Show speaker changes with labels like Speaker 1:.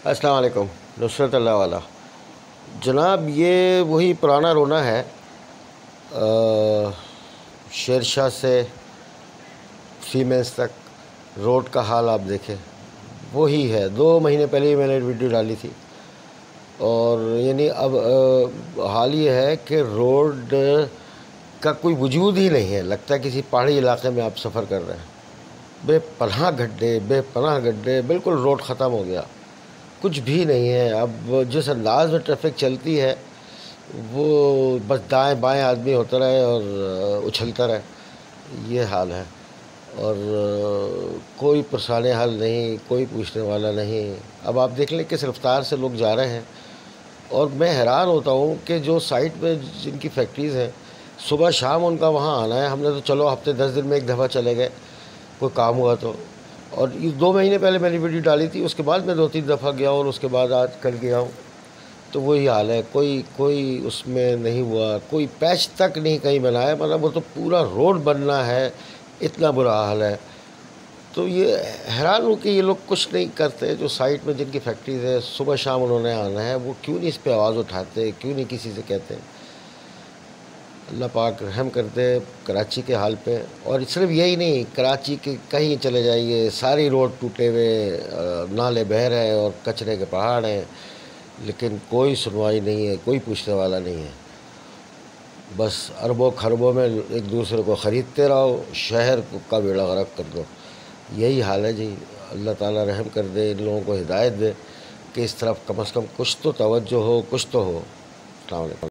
Speaker 1: السلام علیکم نصرت اللہ والا جناب، یہ وہی پرانا رونا ہے۔ شیر شاہ سے سیمنز تک روڈ کا حال آپ دیکھیں، وہی ہے۔ 2 مہینے پہلے ہی میں نے ویڈیو ڈالی تھی، اور یعنی اب حال یہ ہے کہ روڈ کا کوئی وجود ہی نہیں ہے۔ لگتا ہے کسی پہاڑی علاقے میں آپ سفر کر رہے ہیں۔ بے پناہ گڈھے، بالکل روڈ ختم ہو گیا، کچھ بھی نہیں ہے۔ اب جس انداز میں ٹریفک چلتی ہے وہ بس دائیں بائیں آدمی ہوتا رہے اور اچھلتا رہے، یہ حال ہے۔ اور کوئی پرسان حل نہیں، کوئی پوچھنے والا نہیں۔ اب آپ دیکھ لیں کس رفتار سے لوگ جا رہے ہیں، اور میں حیران ہوتا ہوں کہ جو سائٹ میں جن کی فیکٹریز ہیں، صبح شام ان کا وہاں آنا ہے۔ ہم نے تو چلو ہفتے 10 دن میں ایک دفعہ چلے گئے، کوئی کام ہوا تو۔ اور یہ 2 مہینے پہلے میں نے ویڈیو ڈالی تھی، اس کے بعد میں 2-3 دفعہ گیا، اور اس کے بعد آج کل گیا ہوں، تو وہی حال ہے۔ کوئی اس میں نہیں ہوا، کوئی پیچ تک نہیں کہیں بنایا، مطلب وہ تو پورا روڈ بننا ہے، اتنا برا حال ہے۔ تو یہ حیران ہوں کہ یہ لوگ کچھ نہیں کرتے۔ جو سائٹ میں جن کی فیکٹریز ہے، صبح شام انہوں نے آنا ہے، وہ کیوں نہیں اس پہ آواز اٹھاتے، کیوں نہیں کسی سے کہتے؟ اللہ پاک رحم کرتے کراچی کے حال پہ۔ اور صرف یہی نہیں، کراچی کے کہیں چلے جائیے، ساری روڈ ٹوٹے ہوئے، نالے بہہ رہے ہیں اور کچرے کے پہاڑ ہیں، لیکن کوئی سنوائی نہیں ہے، کوئی پوچھنے والا نہیں ہے۔ بس اربوں خربوں میں ایک دوسرے کو خریدتے رہو، شہر کا بیڑا غرق کر دو، یہی حال ہے جی۔ اللہ تعالیٰ رحم کر دے، ان لوگوں کو ہدایت دے کہ اس طرف کم از کم کچھ تو توجہ ہو، کچھ تو ہو۔ السلام علیکم۔